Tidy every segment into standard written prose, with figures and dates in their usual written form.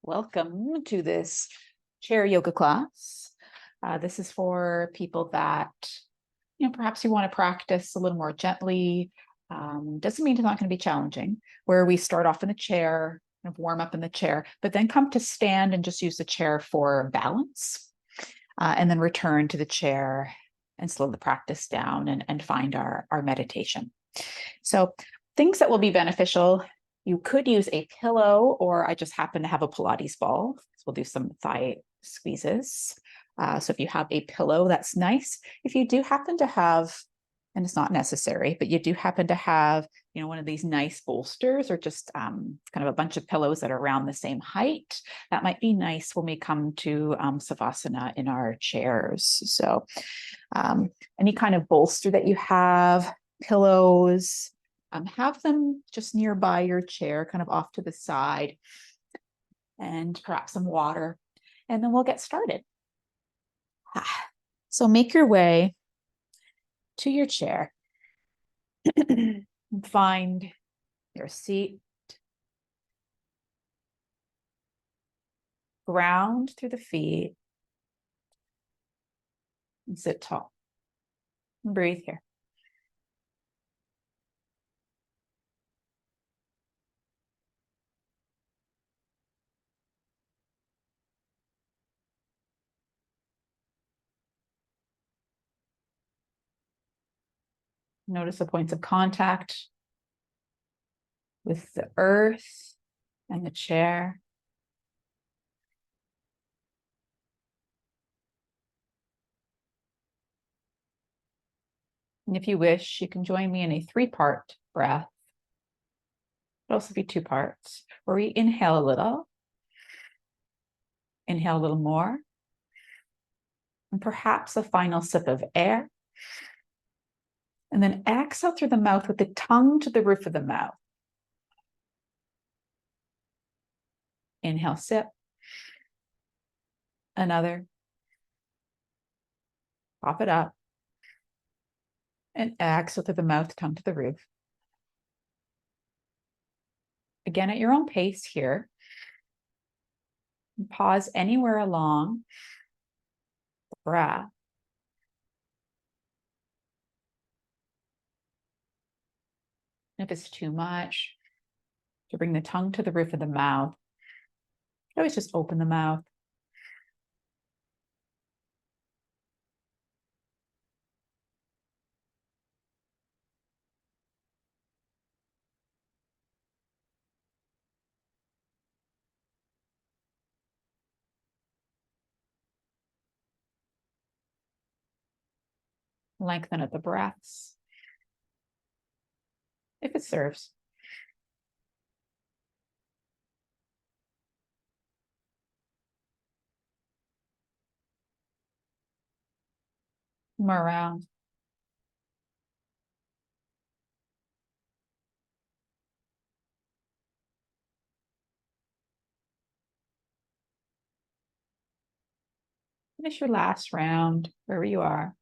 Welcome to this chair yoga class. This is for people that, perhaps you want to practice a little more gently. Doesn't mean it's not going to be challenging, where we start off in the chair, kind of warm up in the chair, but then come to stand and just use the chair for balance, and then return to the chair and slow the practice down and find our meditation. So things that will be beneficial: you could use a pillow, or I just happen to have a Pilates ball. So we'll do some thigh squeezes. So if you have a pillow, that's nice. If you do happen to have, and it's not necessary, but you do happen to have, one of these nice bolsters, or just kind of a bunch of pillows that are around the same height, that might be nice when we come to Savasana in our chairs. So any kind of bolster that you have, pillows, have them just nearby your chair, kind of off to the side, and perhaps some water, and then we'll get started. So make your way to your chair and find your seat. Ground through the feet and sit tall. And breathe here. Notice the points of contact with the earth and the chair. And if you wish, you can join me in a 3-part breath. It'll also be 2 parts, where we inhale a little, inhale a little more, and perhaps a final sip of air. And then exhale through the mouth with the tongue to the roof of the mouth. Inhale, sip. Another. Pop it up. And exhale through the mouth, tongue to the roof. Again, at your own pace here. And pause anywhere along the breath. If it's too much, to bring the tongue to the roof of the mouth, always just open the mouth. Lengthen at the breaths, if it serves. More around. Finish your last round wherever you are.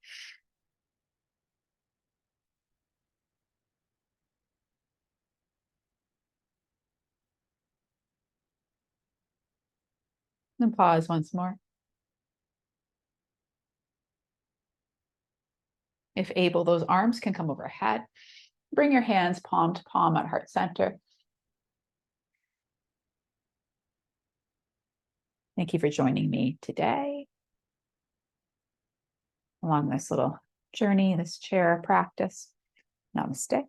And pause once more. If able, those arms can come overhead. Bring your hands palm to palm at heart center. Thank you for joining me today along this little journey, this chair practice. Namaste.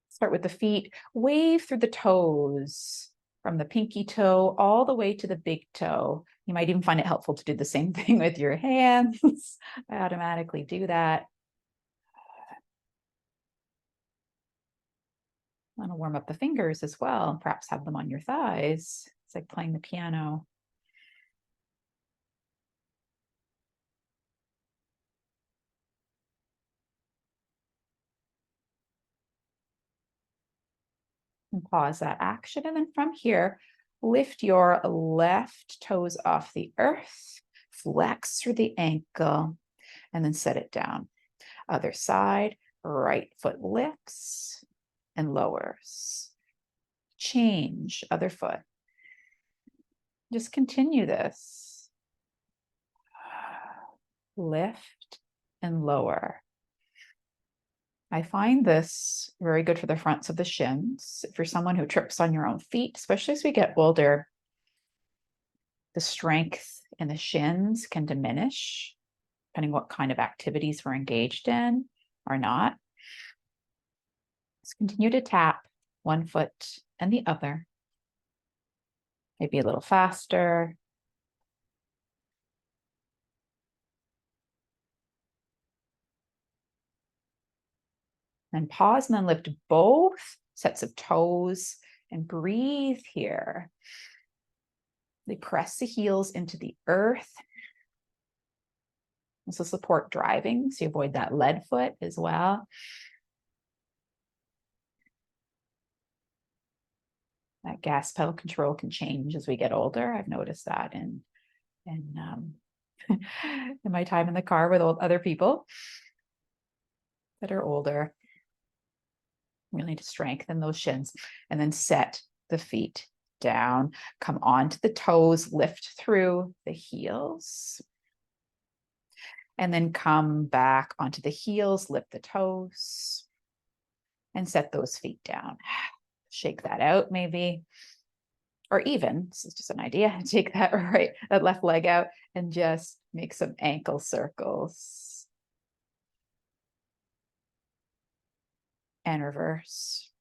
Start with the feet. Wave through the toes, from the pinky toe all the way to the big toe. You might even find it helpful to do the same thing with your hands. I automatically do that. I want to warm up the fingers as well. Perhaps have them on your thighs. It's like playing the piano. And pause that action. And then from here, lift your left toes off the earth, flex through the ankle, and then set it down. Other side, right foot lifts and lowers. Change, other foot. Just continue this. Lift and lower. I find this very good for the fronts of the shins. If you're someone who trips on your own feet, especially as we get older, the strength in the shins can diminish depending what kind of activities we're engaged in or not. Let's continue to tap one foot and the other. Maybe a little faster. And pause and then lift both sets of toes and breathe here. They press the heels into the earth. This will support driving, so you avoid that lead foot as well. That gas pedal control can change as we get older. I've noticed that in in my time in the car with other people that are older. We need to strengthen those shins and then set the feet down. Come onto the toes, lift through the heels. And then come back onto the heels, lift the toes, and set those feet down. Shake that out maybe. Or even, this is just an idea, take that left leg out and just make some ankle circles. And reverse.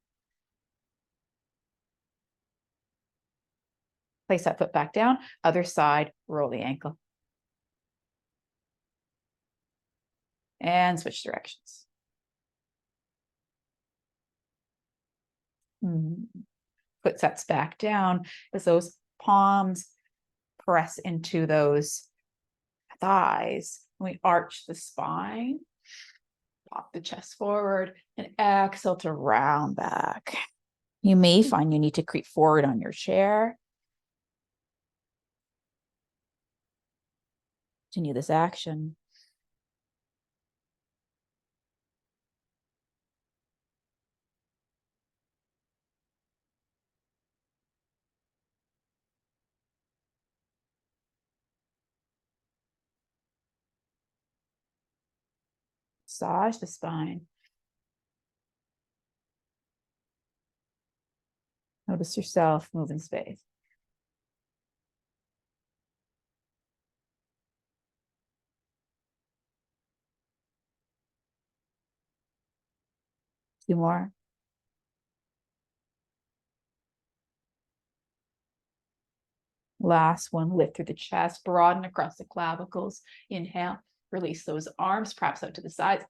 Place that foot back down. Other side, roll the ankle. And switch directions. Foot sets back down as those palms press into those thighs. We arch the spine, pop the chest forward, and exhale to round back. You may find you need to creep forward on your chair. Continue this action. Massage the spine. Notice yourself move in space. Two more. Last one, lift through the chest, broaden across the clavicles. Inhale, release those arms, perhaps out to the sides.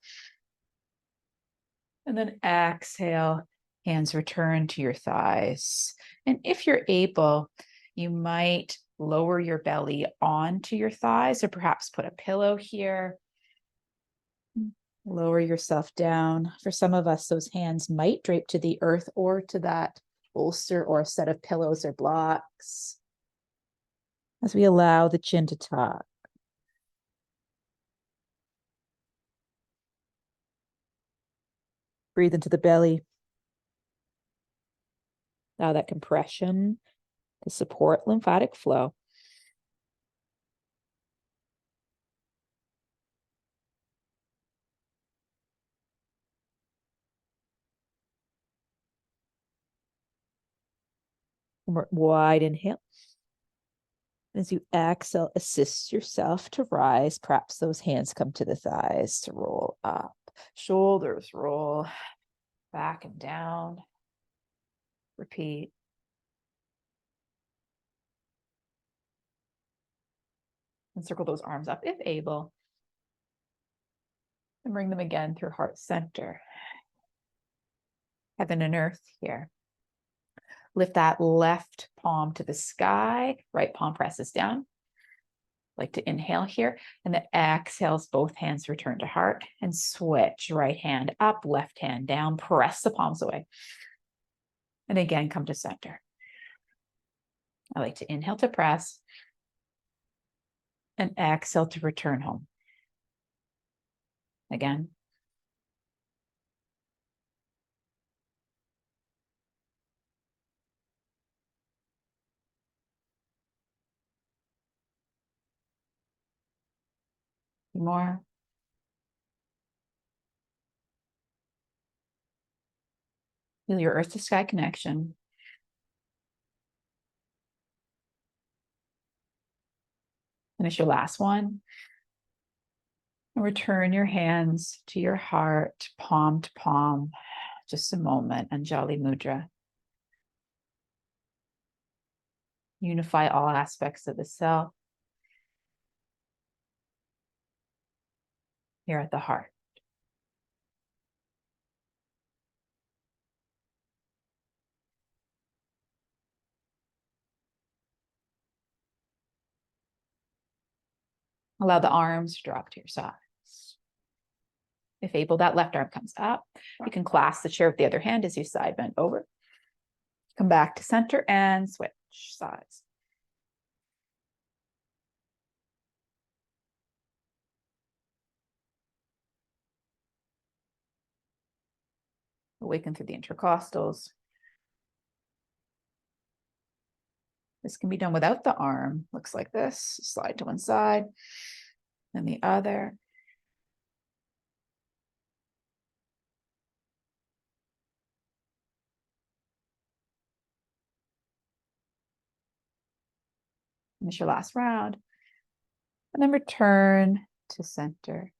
And then exhale, hands return to your thighs. And if you're able, you might lower your belly onto your thighs or perhaps put a pillow here. Lower yourself down. For some of us, those hands might drape to the earth or to that bolster or a set of pillows or blocks as we allow the chin to tuck. Breathe into the belly. Allow that compression to support lymphatic flow. Wide inhale. As you exhale, assist yourself to rise. Perhaps those hands come to the thighs to roll up. Shoulders roll back and down. Repeat. And circle those arms up if able. And bring them again through heart center. Heaven and earth here. Lift that left palm to the sky. Right palm presses down. Like to inhale here. And then exhales, both hands return to heart. And switch. Right hand up, left hand down. Press the palms away. And again, come to center. I like to inhale to press. And exhale to return home. Again. More. Feel your earth to sky connection. Finish your last one. And return your hands to your heart, palm to palm. Just a moment, Anjali Mudra. Unify all aspects of the self. Here at the heart. Allow the arms to drop to your sides. If able, that left arm comes up. You can clasp the chair with the other hand as you side bend over. Come back to center and switch sides. Awaken through the intercostals. This can be done without the arm. Looks like this. Slide to one side, then the other. Finish your last round. And then return to center.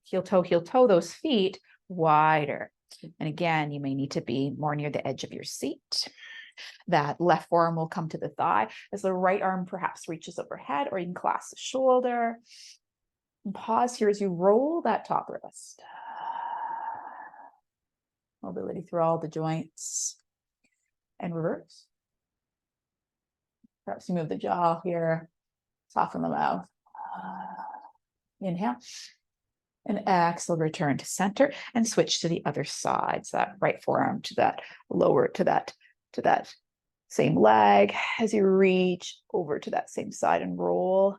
Heel toe, those feet wider. And again, you may need to be more near the edge of your seat. That left forearm will come to the thigh as the right arm perhaps reaches overhead, or you can clasp the shoulder. And pause here as you roll that top wrist. Mobility through all the joints. And reverse. Perhaps you move the jaw here, soften the mouth. Inhale. And exhale, return to center and switch to the other side. So that right forearm to that lower, to that same leg as you reach over to that same side and roll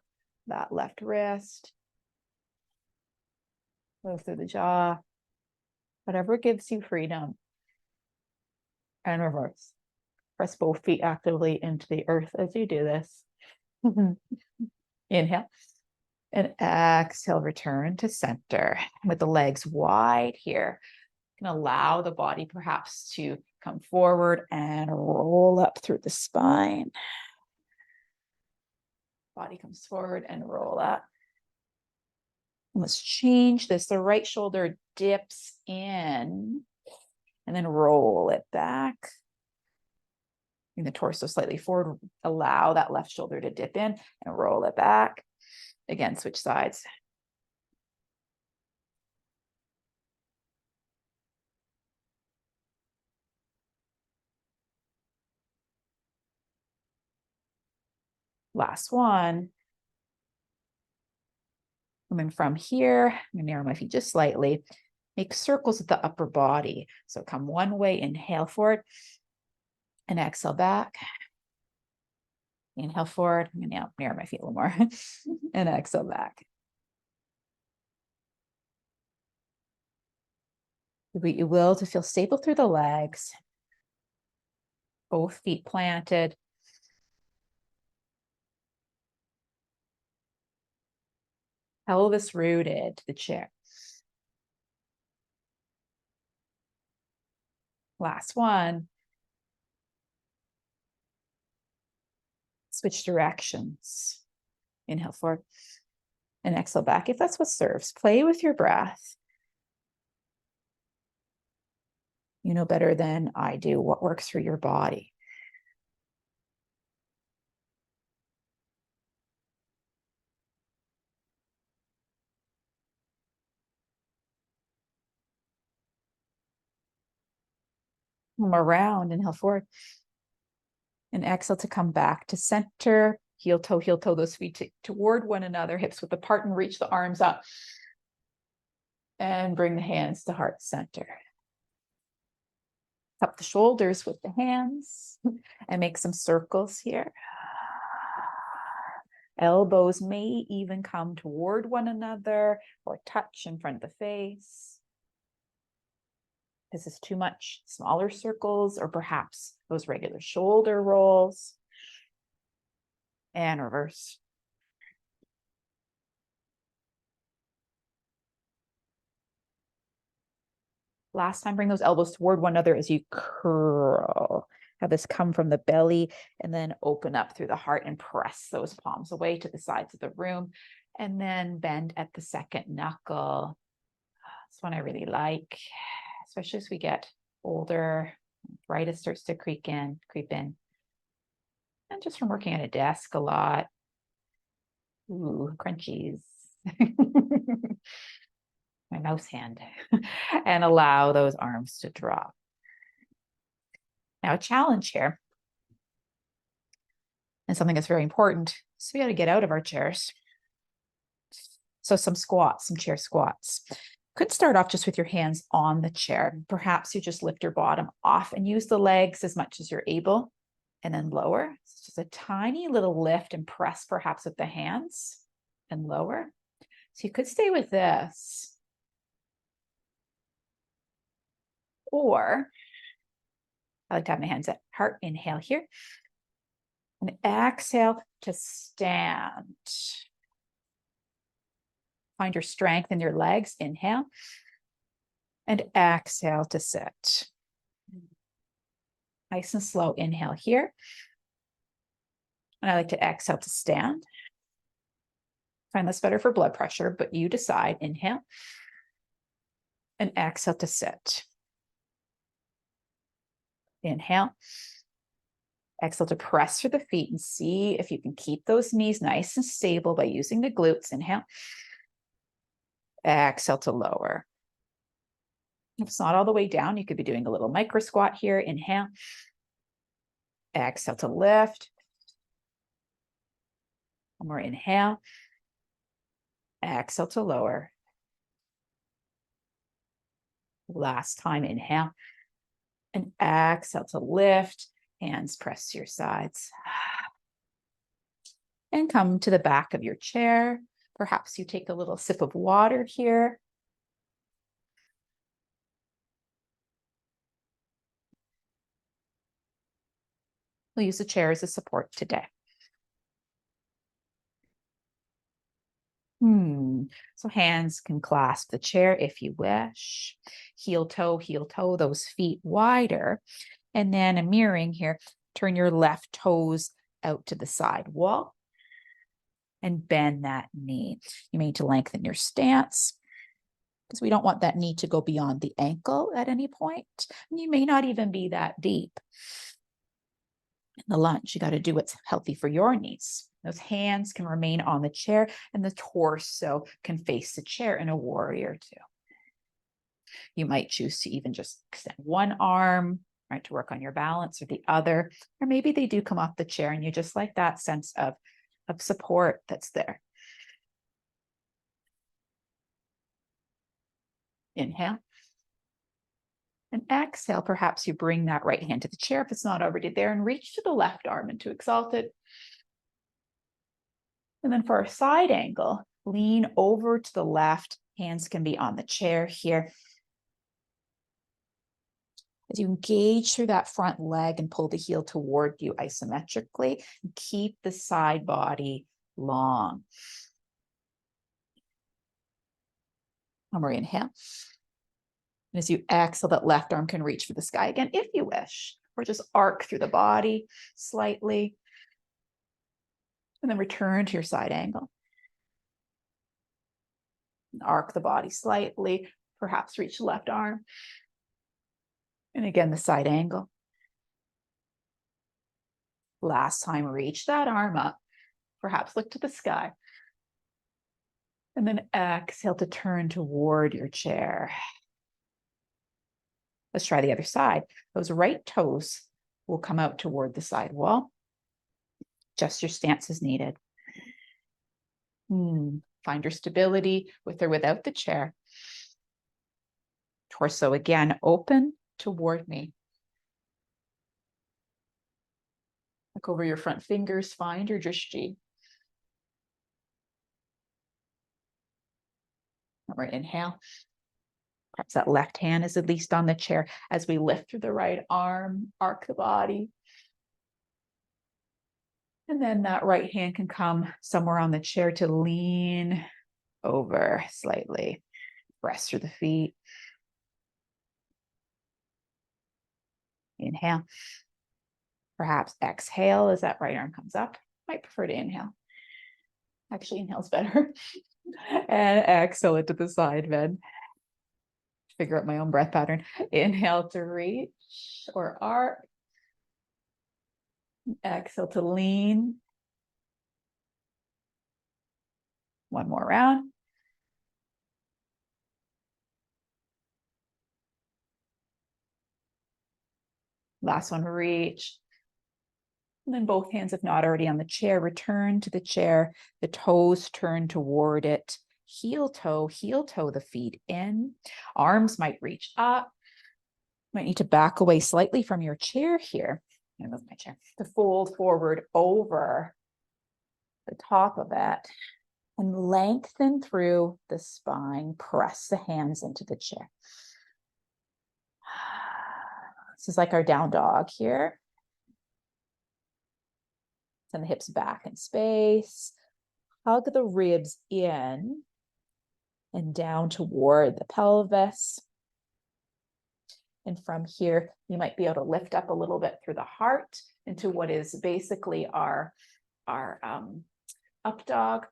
that left wrist. Move through the jaw. Whatever gives you freedom. And reverse. Press both feet actively into the earth as you do this. Inhale. And exhale, return to center with the legs wide here. You can allow the body perhaps to come forward and roll up through the spine. Body comes forward and roll up. Let's change this. The right shoulder dips in and then roll it back. Bring the torso slightly forward. Allow that left shoulder to dip in and roll it back. Again, switch sides. Last one. Coming from here, I'm going to narrow my feet just slightly. Make circles with the upper body. So come one way, inhale forward, and exhale back. Inhale forward. I'm going to narrow my feet a little more, and exhale back. Do what you will to feel stable through the legs. Both feet planted. Pelvis rooted to the chair. Last one. Switch directions. Inhale forward and exhale back if that's what serves. Play with your breath. You know better than I do what works for your body. Come around, inhale forward. And exhale to come back to center. Heel toe, those feet toward one another, hips width apart, and reach the arms up. And bring the hands to heart center. Cup the shoulders with the hands and make some circles here. Elbows may even come toward one another or touch in front of the face. This is too much smaller circles, or perhaps those regular shoulder rolls. And reverse. Last time, bring those elbows toward one another as you curl. Have this come from the belly and then open up through the heart and press those palms away to the sides of the room. And then bend at the second knuckle. This one I really like, especially as we get older. Arthritis starts to creep in. And just from working at a desk a lot. Ooh, crunchies. My mouse hand. And allow those arms to drop. Now, a challenge here, and something that's very important, so we got to get out of our chairs. So some squats, some chair squats. Could start off just with your hands on the chair. Perhaps you just lift your bottom off and use the legs as much as you're able, and then lower. It's just a tiny little lift and press perhaps with the hands and lower. So you could stay with this. Or I like to have my hands at heart. Inhale here. And exhale to stand. Find your strength in your legs. Inhale. And exhale to sit. Nice and slow. Inhale here. And I like to exhale to stand. Find this better for blood pressure, but you decide. Inhale. And exhale to sit. Inhale. Exhale to press through the feet and see if you can keep those knees nice and stable by using the glutes. Inhale. Exhale to lower. If it's not all the way down, you could be doing a little micro squat here. Inhale. Exhale to lift. One more inhale. Exhale to lower. Last time, inhale. And exhale to lift. Hands press to your sides. And come to the back of your chair. Perhaps you take a little sip of water here. We'll use the chair as a support today. So hands can clasp the chair if you wish. Heel toe, those feet wider. And then mirroring here, turn your left toes out to the side wall and bend that knee. You may need to lengthen your stance because we don't want that knee to go beyond the ankle at any point. And you may not even be that deep. In the lunge, you got to do what's healthy for your knees. Those hands can remain on the chair and the torso can face the chair in a warrior two. You might choose to even just extend one arm, right, to work on your balance, or the other, or maybe they do come off the chair and you just like that sense of support that's there. Inhale. And exhale, perhaps you bring that right hand to the chair if it's not already there and reach to the left arm into exalted. And then for our side angle, lean over to the left. Hands can be on the chair here. As you engage through that front leg and pull the heel toward you isometrically, and keep the side body long. One more inhale. And as you exhale, that left arm can reach for the sky again, if you wish, or just arc through the body slightly. And then return to your side angle. And arc the body slightly, perhaps reach the left arm. And again, the side angle. Last time, reach that arm up, perhaps look to the sky. And then exhale to turn toward your chair. Let's try the other side. Those right toes will come out toward the side wall. Just your stance is needed. Find your stability with or without the chair. Torso again, open toward me. Look over your front fingers, find your drishti. Remember, inhale. Perhaps that left hand is at least on the chair as we lift through the right arm, arc the body. And then that right hand can come somewhere on the chair to lean over slightly. Press through the feet. Inhale. Perhaps exhale as that right arm comes up. Might prefer to inhale. Actually, inhale's better. And exhale it to the side bend. Figure out my own breath pattern. Inhale to reach or arc. Exhale to lean. One more round. Last one, reach. And then both hands, if not already on the chair, return to the chair. The toes turn toward it. Heel toe the feet in. Arms might reach up. Might need to back away slightly from your chair here. I'm gonna move my chair to fold forward over the top of it and lengthen through the spine. Press the hands into the chair. This is like our down dog here. Send the hips back in space. Hug the ribs in and down toward the pelvis. And from here, you might be able to lift up a little bit through the heart into what is basically our up dog,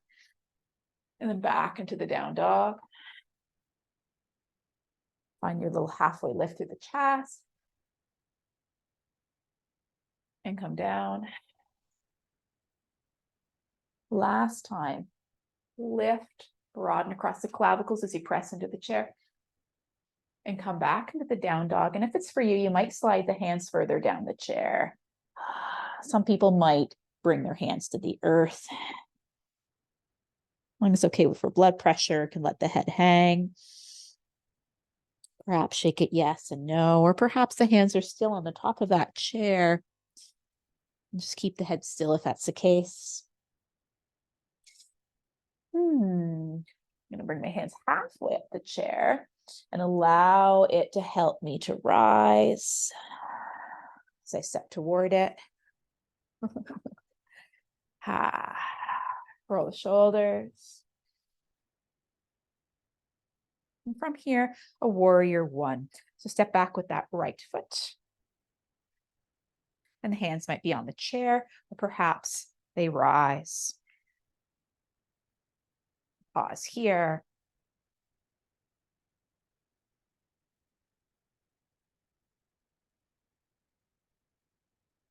and then back into the down dog. Find your little halfway lift through the chest. And come down. Last time, lift, broaden across the clavicles as you press into the chair. And come back into the down dog. And if it's for you, you might slide the hands further down the chair. Some people might bring their hands to the earth. As long as it's okay for blood pressure, can let the head hang. Perhaps shake it yes and no, or perhaps the hands are still on the top of that chair. Just keep the head still if that's the case. I'm going to bring my hands halfway up the chair and allow it to help me to rise as I step toward it. Roll the shoulders. And from here, a warrior one. So step back with that right foot. And the hands might be on the chair, or perhaps they rise. Pause here.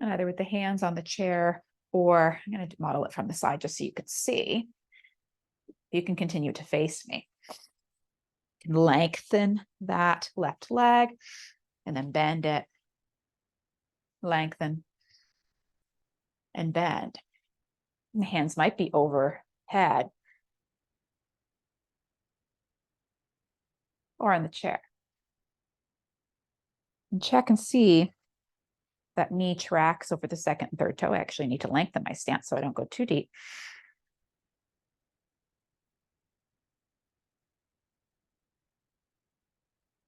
And either with the hands on the chair, or I'm going to model it from the side just so you can see. You can continue to face me. You can lengthen that left leg and then bend it. Lengthen and bend. And the hands might be overhead or on the chair. And check and see that knee tracks over the second and third toe. I actually need to lengthen my stance so I don't go too deep.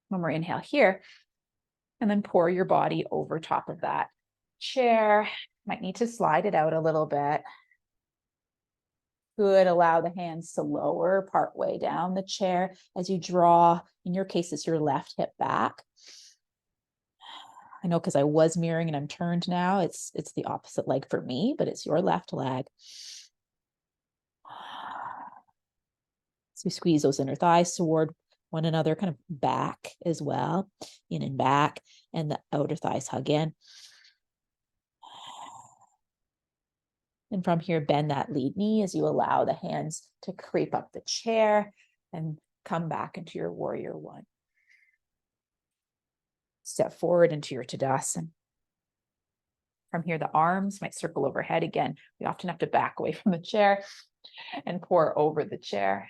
One more inhale here, and then pour your body over top of that chair. Might need to slide it out a little bit. Good. Allow the hands to lower partway down the chair as you draw, in your case, it's your left hip back. I know because I was mirroring and I'm turned now. It's the opposite leg for me, but it's your left leg. So we squeeze those inner thighs toward one another, kind of back as well, in and back, and the outer thighs hug in. And from here, bend that lead knee as you allow the hands to creep up the chair and come back into your warrior one. Step forward into your Tadasana. From here, the arms might circle overhead again. We often have to back away from the chair and pour over the chair.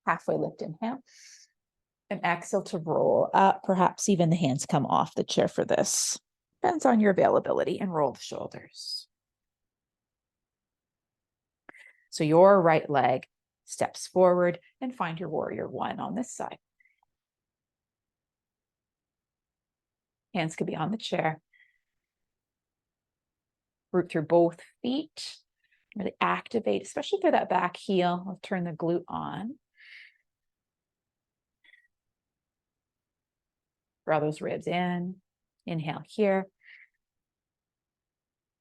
Halfway lift, inhale. And exhale to roll up. Perhaps even the hands come off the chair for this. Depends on your availability. And roll the shoulders. So your right leg steps forward, and find your warrior one on this side. Hands could be on the chair. Root through both feet. Really activate, especially through that back heel. I'll turn the glute on. Draw those ribs in. Inhale here.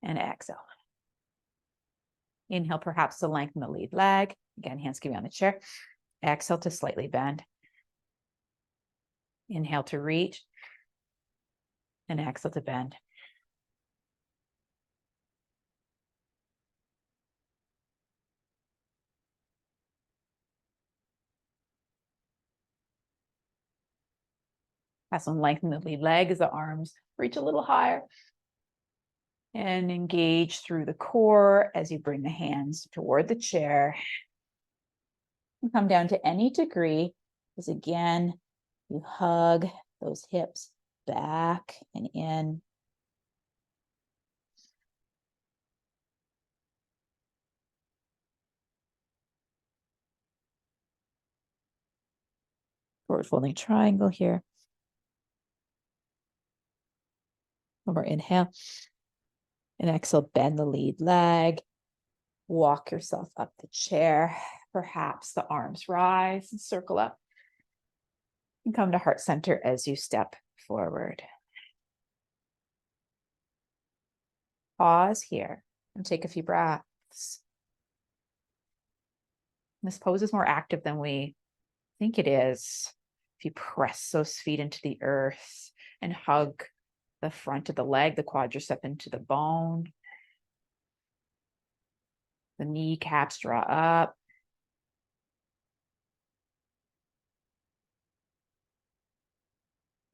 And exhale. Inhale, perhaps to lengthen the lead leg. Again, hands can be on the chair. Exhale to slightly bend. Inhale to reach. And exhale to bend. Have some lengthen the lead leg as the arms reach a little higher. And engage through the core as you bring the hands toward the chair. And come down to any degree as again, you hug those hips back and in. Forward folding triangle here. One more inhale. And exhale, bend the lead leg. Walk yourself up the chair. Perhaps the arms rise and circle up. And come to heart center as you step forward. Pause here and take a few breaths. This pose is more active than we think it is. If you press those feet into the earth and hug the front of the leg, the quadricep into the bone. The kneecaps draw up.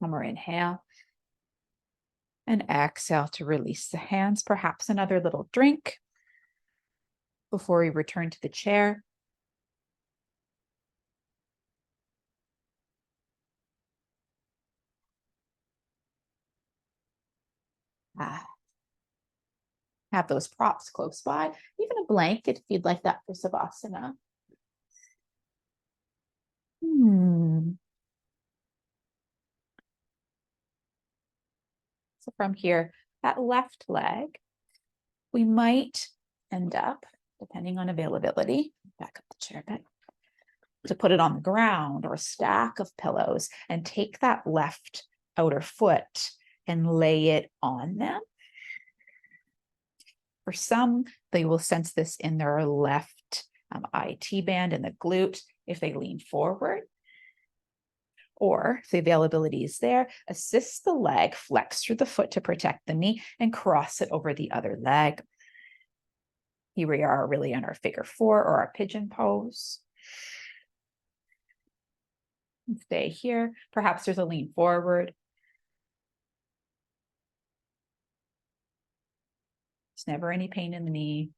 One more inhale. And exhale to release the hands. Perhaps another little drink before we return to the chair. Have those props close by, even a blanket if you'd like that for Savasana. So from here, that left leg, we might end up, depending on availability, back up the chair a bit, to put it on the ground or a stack of pillows and take that left outer foot and lay it on them. For some, they will sense this in their left IT band and the glute if they lean forward. Or if the availability is there, assist the leg, flex through the foot to protect the knee and cross it over the other leg. Here we are really on our figure four or our pigeon pose. And stay here. Perhaps there's a lean forward. There's never any pain in the knee.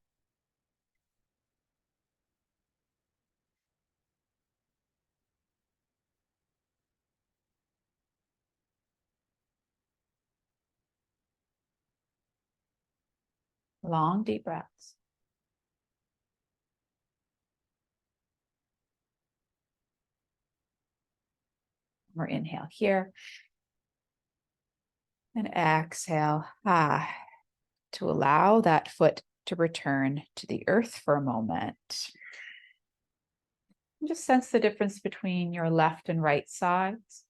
Long, deep breaths. Or inhale here. And exhale, to allow that foot to return to the earth for a moment. And just sense the difference between your left and right sides.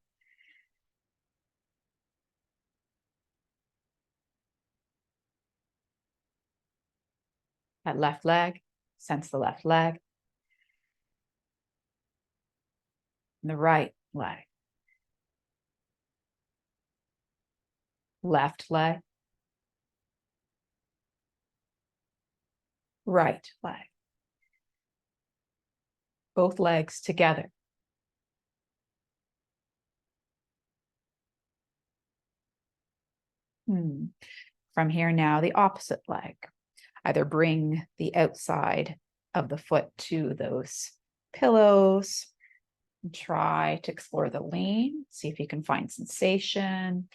That left leg, sense the left leg. And the right leg. Left leg. Right leg. Both legs together. From here now, the opposite leg. Either bring the outside of the foot to those pillows. And try to explore the lean. See if you can find sensation.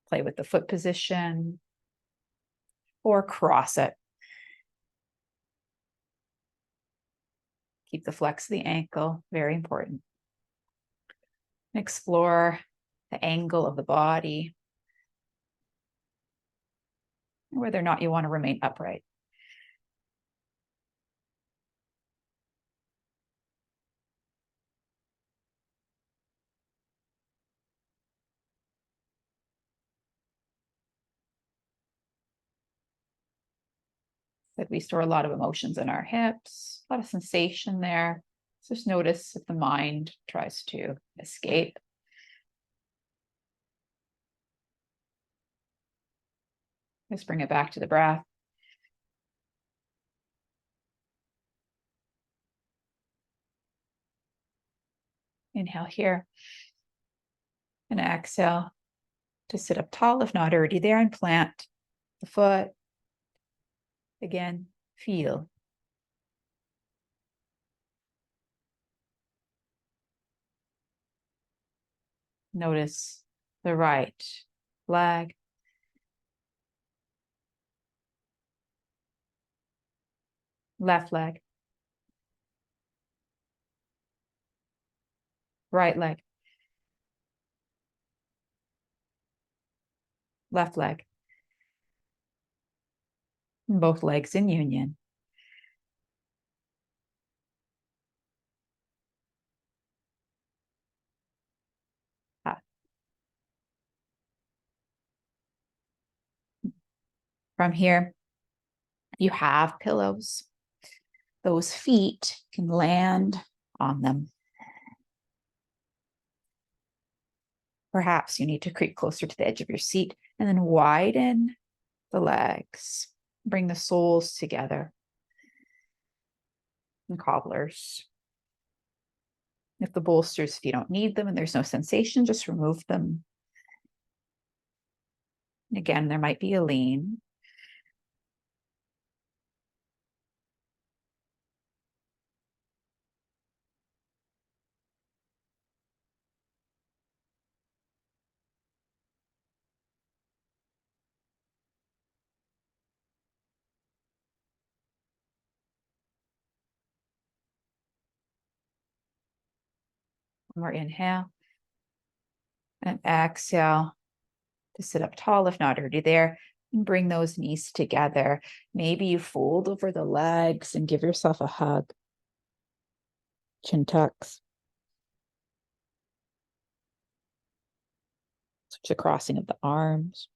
Play with the foot position. Or cross it. Keep the flex of the ankle, very important. Explore the angle of the body, whether or not you want to remain upright. That we store a lot of emotions in our hips, a lot of sensation there. So just notice if the mind tries to escape. Just bring it back to the breath. Inhale here. And exhale to sit up tall, if not already there, and plant the foot. Again, feel. Notice the right leg. Left leg. Right leg. Left leg. Both legs in union. From here, you have pillows. Those feet can land on them. Perhaps you need to creep closer to the edge of your seat and then widen the legs. Bring the soles together. And cobblers. If the bolsters, if you don't need them and there's no sensation, just remove them. Again, there might be a lean. One more inhale. And exhale to sit up tall, if not already there. And bring those knees together. Maybe you fold over the legs and give yourself a hug. Chin tucks. Such a crossing of the arms.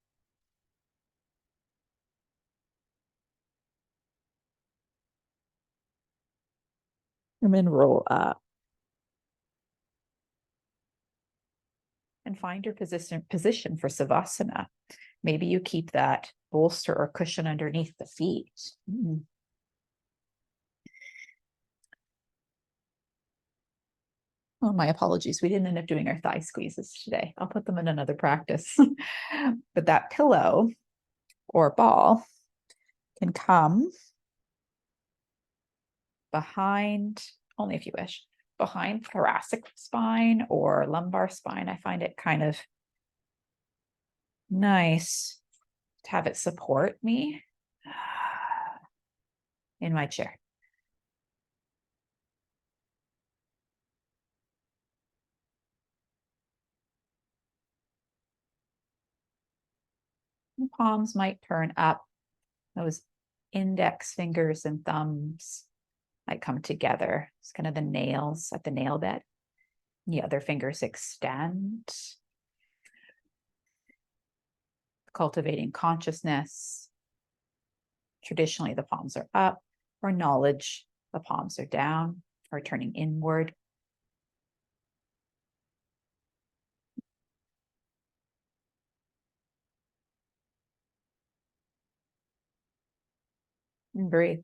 And then roll up. And find your position for Savasana. Maybe you keep that bolster or cushion underneath the feet. Oh, my apologies. We didn't end up doing our thigh squeezes today. I'll put them in another practice. But that pillow or ball can come behind, only if you wish, behind thoracic spine or lumbar spine. I find it kind of nice to have it support me in my chair. The palms might turn up. Those index fingers and thumbs might come together. It's kind of the nails at the nail bed. The other fingers extend. Cultivating consciousness. Traditionally, the palms are up, or knowledge, the palms are down or turning inward. And breathe.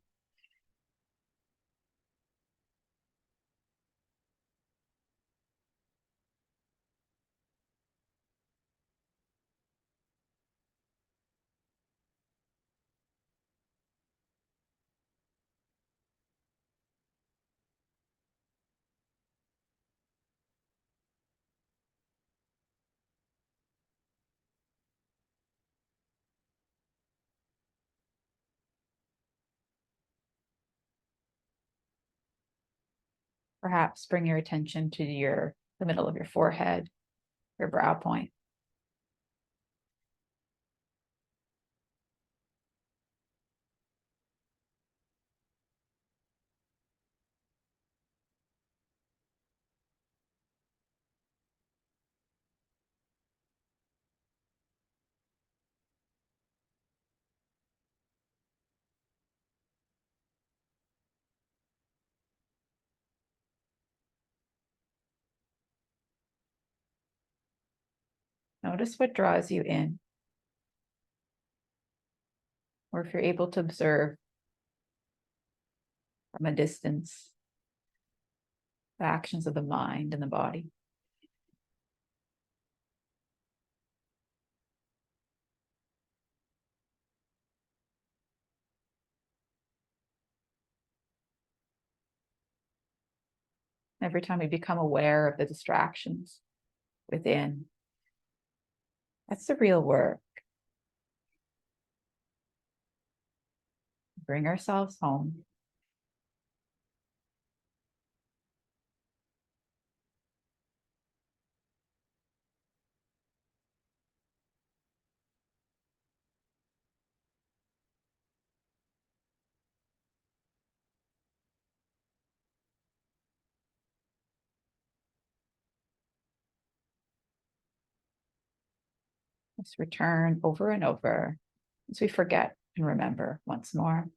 Perhaps bring your attention to the middle of your forehead, your brow point. Notice what draws you in, or if you're able to observe from a distance the actions of the mind and the body. Every time we become aware of the distractions within, that's the real work. Bring ourselves home. Let's return over and over as we forget and remember once more.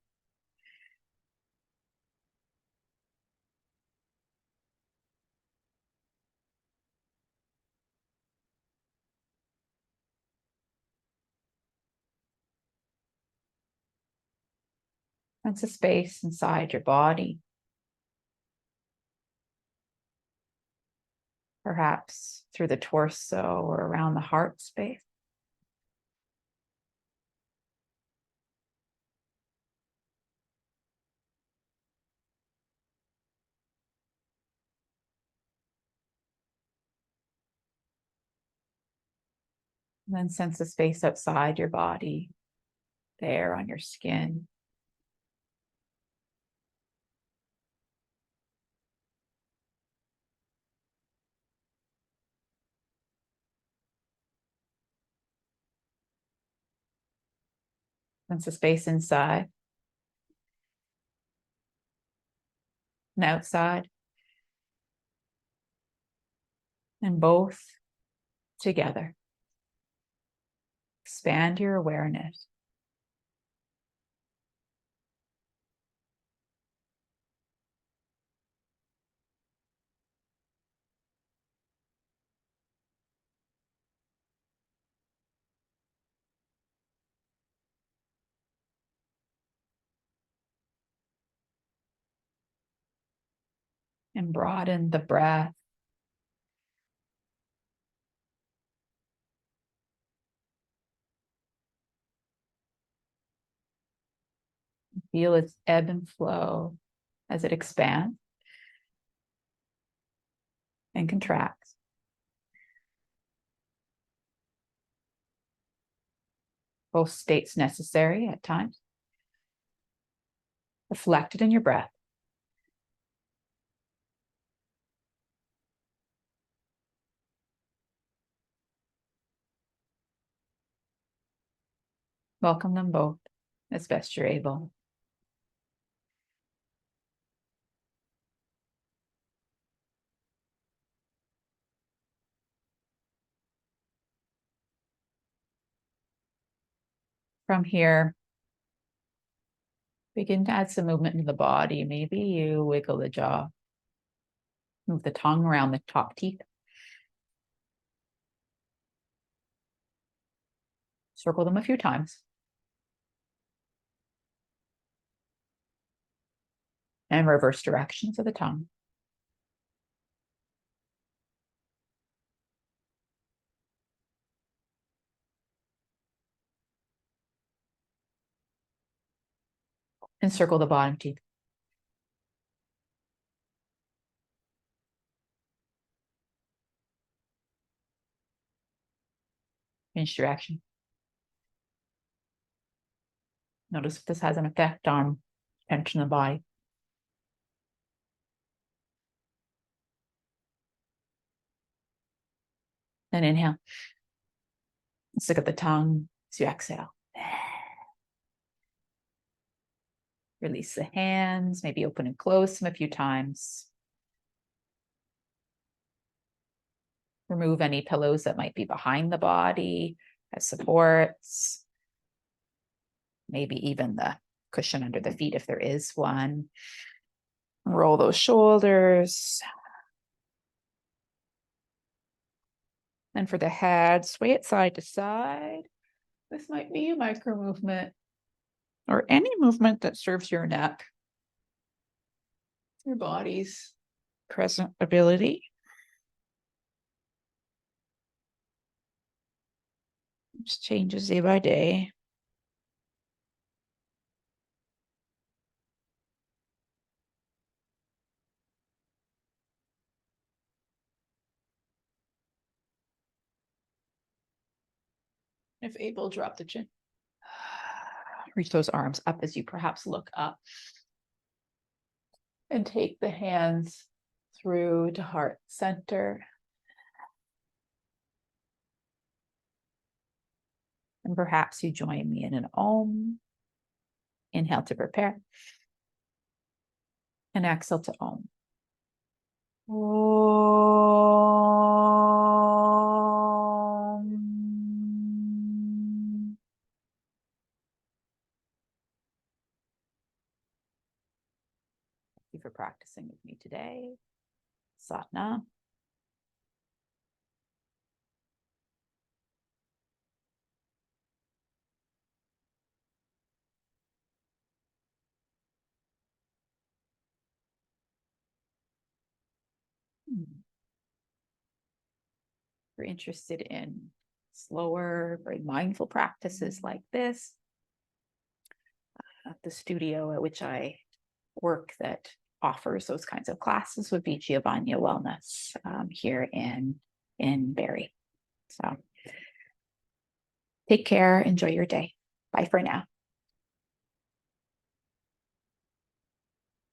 Sense a space inside your body, perhaps through the torso or around the heart space. And then sense the space outside your body, there on your skin. Sense the space inside and outside, and both together. Expand your awareness. And broaden the breath. Feel its ebb and flow as it expands and contracts. Both states necessary at times. Reflect it in your breath. Welcome them both as best you're able. From here, begin to add some movement into the body. Maybe you wiggle the jaw, move the tongue around the top teeth. Circle them a few times. And reverse directions of the tongue. And circle the bottom teeth. Change direction. Notice if this has an effect on tension in the body. And inhale. Let's look at the tongue as you exhale. Release the hands, maybe open and close them a few times. Remove any pillows that might be behind the body as supports. Maybe even the cushion under the feet if there is one. Roll those shoulders. And for the head, sway it side to side. This might be a micro movement or any movement that serves your neck, your body's present ability. Just changes day by day. If able, drop the chin. Reach those arms up as you perhaps look up. And take the hands through to heart center. And perhaps you join me in an Om. Inhale to prepare. And exhale to Om. Om. Thank you for practicing with me today. Satnam. If you're interested in slower, very mindful practices like this, the studio at which I work that offers those kinds of classes would be Giovanni Wellness here in Barrie. So take care, enjoy your day. Bye for now.